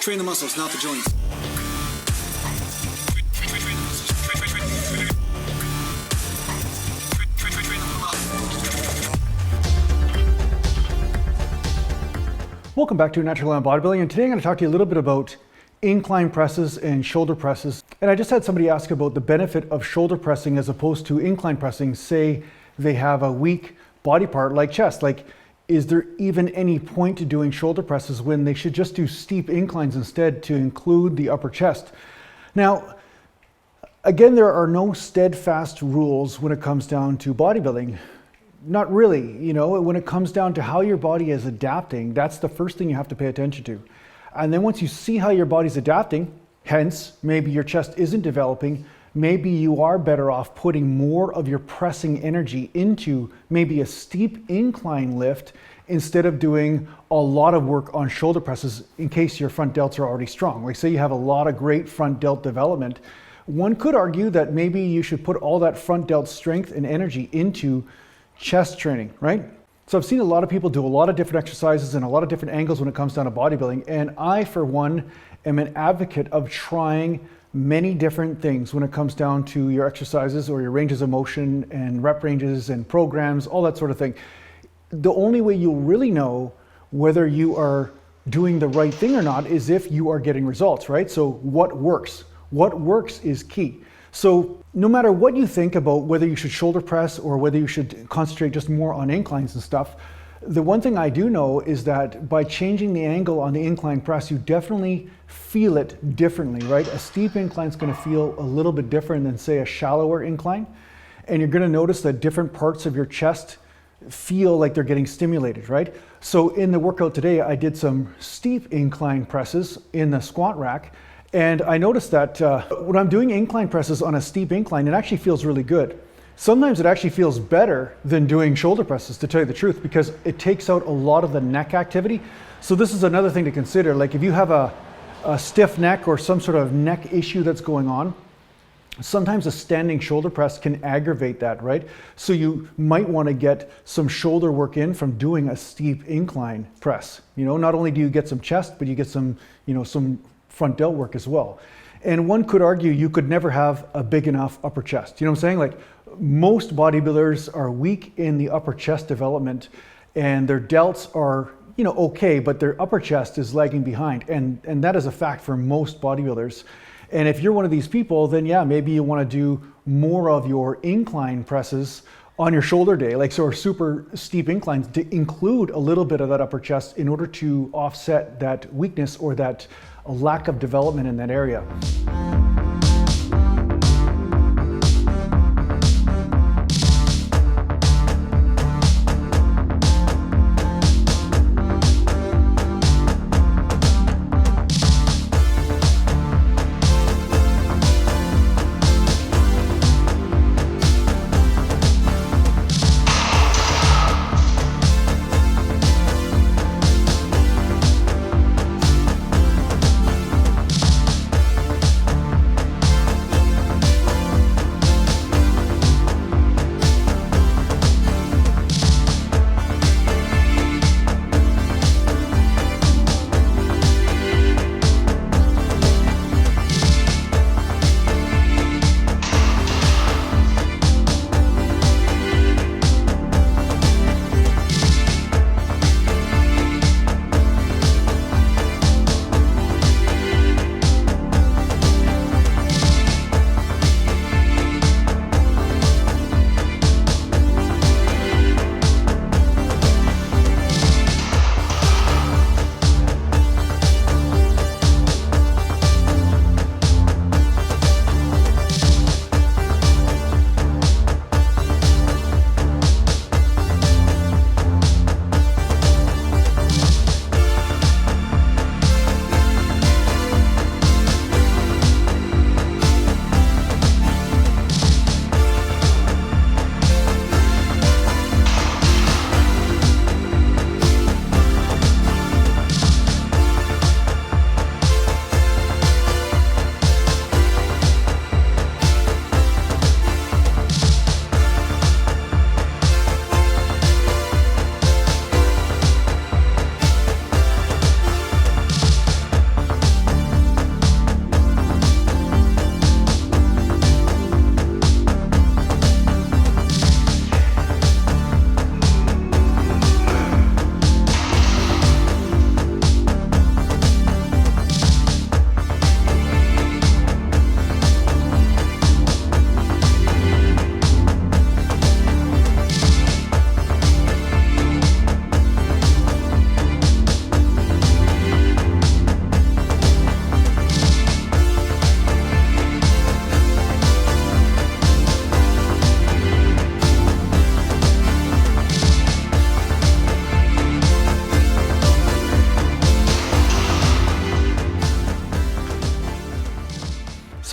Train the muscles, not the joints. Welcome back to Natural Land Bodybuilding, and today I'm going to talk to you a little bit about incline presses and shoulder presses. And I just had somebody ask about the benefit of shoulder pressing as opposed to incline pressing. Say they have a weak body part like chest. Like, is there even any point to doing shoulder presses when they should just do steep inclines instead to include the upper chest? Now, again, there are no steadfast rules when it comes down to bodybuilding. Not really, you know, when it comes down to how your body is adapting, that's the first thing you have to pay attention to. And then once you see how your body's adapting, hence maybe your chest isn't developing, maybe you are better off putting more of your pressing energy into maybe a steep incline lift instead of doing a lot of work on shoulder presses in case your front delts are already strong. Like say you have a lot of great front delt development. One could argue that maybe you should put all that front delt strength and energy into chest training, right? So I've seen a lot of people do a lot of different exercises and a lot of different angles when it comes down to bodybuilding. And I, for one, am an advocate of trying many different things when it comes down to your exercises or your ranges of motion and rep ranges and programs, all that sort of thing. The only way you'll really know whether you are doing the right thing or not is if you are getting results, right? So what works? What works is key. So no matter what you think about whether you should shoulder press or whether you should concentrate just more on inclines and stuff, the one thing I do know is that by changing the angle on the incline press, you definitely feel it differently, right? A steep incline is going to feel a little bit different than, say, a shallower incline. And you're going to notice that different parts of your chest feel like they're getting stimulated, right? So in the workout today, I did some steep incline presses in the squat rack. And I noticed that when I'm doing incline presses on a steep incline, it actually feels really good. Sometimes it actually feels better than doing shoulder presses, to tell you the truth, because it takes out a lot of the neck activity. So this is another thing to consider. Like if you have a stiff neck or some sort of neck issue that's going on, sometimes a standing shoulder press can aggravate that, right? So you might want to get some shoulder work in from doing a steep incline press. You know, not only do you get some chest, but you get some, you know, some front delt work as well. And one could argue you could never have a big enough upper chest. You know what I'm saying? Like most bodybuilders are weak in the upper chest development and their delts are, you know, okay, but their upper chest is lagging behind. And that is a fact for most bodybuilders. And if you're one of these people, then yeah, maybe you want to do more of your incline presses on your shoulder day, like so super steep inclines, to include a little bit of that upper chest in order to offset that weakness or that lack of development in that area.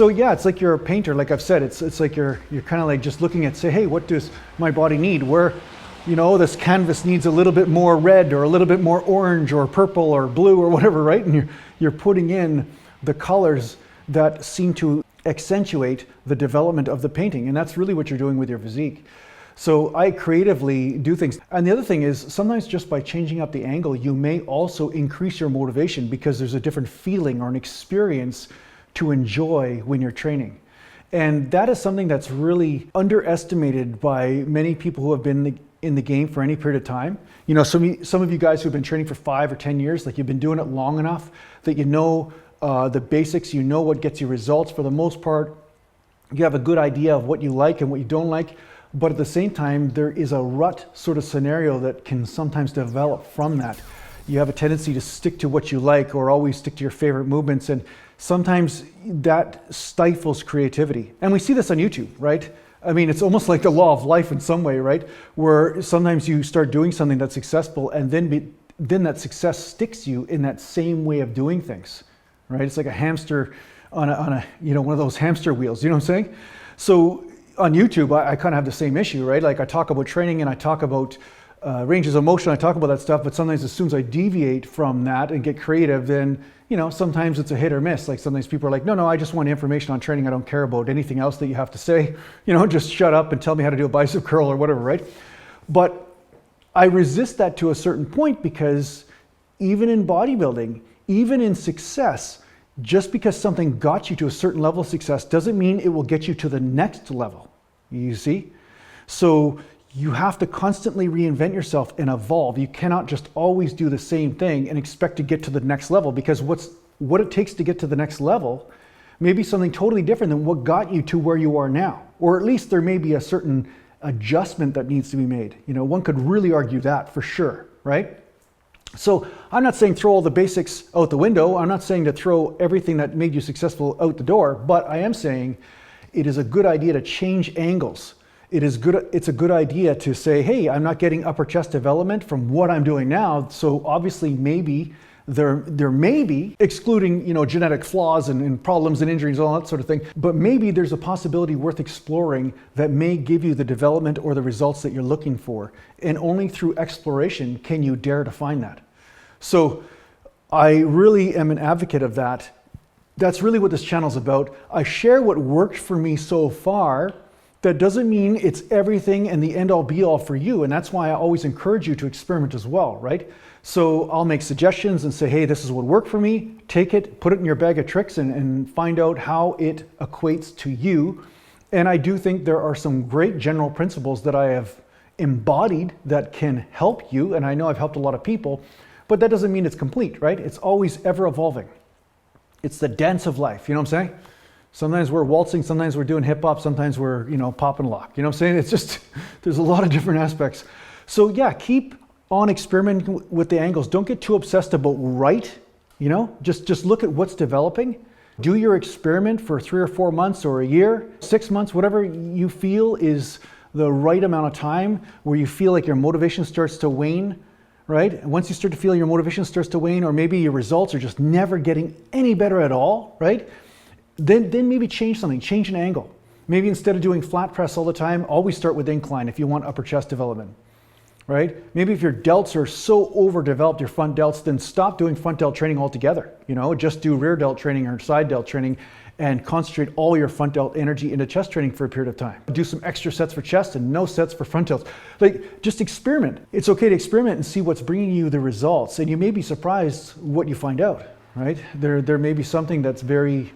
So yeah, it's like you're a painter, like I've said, it's like you're kind of like just looking at, say, hey, what does my body need? Where, you know, this canvas needs a little bit more red or a little bit more orange or purple or blue or whatever, right? And you're putting in the colors that seem to accentuate the development of the painting. And that's really what you're doing with your physique. So I creatively do things. And the other thing is, sometimes just by changing up the angle, you may also increase your motivation because there's a different feeling or an experience to enjoy when you're training. And that is something that's really underestimated by many people who have been in the game for any period of time. You know, some of you guys who've been training for 5 or 10 years, like you've been doing it long enough that you know the basics, you know what gets you results for the most part. You have a good idea of what you like and what you don't like. But at the same time, there is a rut sort of scenario that can sometimes develop from that. You have a tendency to stick to what you like or always stick to your favorite movements. And sometimes that stifles creativity. And we see this on YouTube, right? I mean, it's almost like the law of life in some way, right? Where sometimes you start doing something that's successful and then that success sticks you in that same way of doing things, right? It's like a hamster on a you know, one of those hamster wheels, you know what I'm saying? So on YouTube, I kind of have the same issue, right? Like I talk about training and I talk about ranges of motion, I talk about that stuff, but sometimes as soon as I deviate from that and get creative, then, you know, sometimes it's a hit or miss. Like sometimes people are like, no, I just want information on training. I don't care about anything else that you have to say. You know, just shut up and tell me how to do a bicep curl or whatever, right? But I resist that to a certain point because even in bodybuilding, even in success, just because something got you to a certain level of success doesn't mean it will get you to the next level, you see? So you have to constantly reinvent yourself and evolve. You cannot just always do the same thing and expect to get to the next level, because what it takes to get to the next level may be something totally different than what got you to where you are now. Or at least there may be a certain adjustment that needs to be made. You know, one could really argue that for sure, right? So I'm not saying throw all the basics out the window. I'm not saying to throw everything that made you successful out the door, but I am saying it is a good idea to change angles. It's a good idea to say, hey, I'm not getting upper chest development from what I'm doing now. So obviously maybe there may be, excluding, you know, genetic flaws and problems and injuries, all that sort of thing, but maybe there's a possibility worth exploring that may give you the development or the results that you're looking for. And only through exploration can you dare to find that. So I really am an advocate of that. That's really what this channel is about. I share what worked for me so far. That doesn't mean it's everything and the end all be all for you. And that's why I always encourage you to experiment as well, right? So I'll make suggestions and say, hey, this is what worked for me. Take it, put it in your bag of tricks and find out how it equates to you. And I do think there are some great general principles that I have embodied that can help you. And I know I've helped a lot of people, but that doesn't mean it's complete, right? It's always ever evolving. It's the dance of life, you know what I'm saying? Sometimes we're waltzing, sometimes we're doing hip hop, sometimes we're, you know, pop and lock. You know what I'm saying? It's just, there's a lot of different aspects. So yeah, keep on experimenting with the angles. Don't get too obsessed about right, you know, just look at what's developing. Do your experiment for 3 or 4 months or a year, 6 months, whatever you feel is the right amount of time where you feel like your motivation starts to wane, right? And once you start to feel your motivation starts to wane, or maybe your results are just never getting any better at all, right? Then maybe change something, change an angle. Maybe instead of doing flat press all the time, always start with incline if you want upper chest development, right? Maybe if your delts are so overdeveloped, your front delts, then stop doing front delt training altogether. You know, just do rear delt training or side delt training and concentrate all your front delt energy into chest training for a period of time. Do some extra sets for chest and no sets for front delts. Like, just experiment. It's okay to experiment and see what's bringing you the results. And you may be surprised what you find out, right? There may be something that's very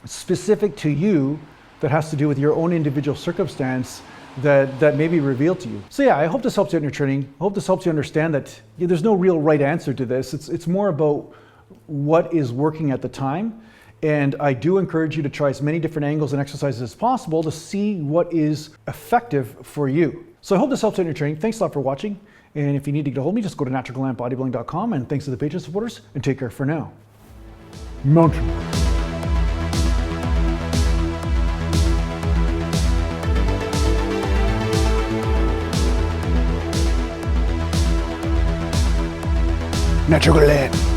specific to you that has to do with your own individual circumstance that may be revealed to you. So yeah, I hope this helps you in your training. I hope this helps you understand that there's no real right answer to this. It's more about what is working at the time. And I do encourage you to try as many different angles and exercises as possible to see what is effective for you. So I hope this helps you in your training. Thanks a lot for watching. And if you need to get a hold of me, just go to naturalglambodybuilding.com. And thanks to the Patreon supporters, and take care for now. Mountain. Natural Glam.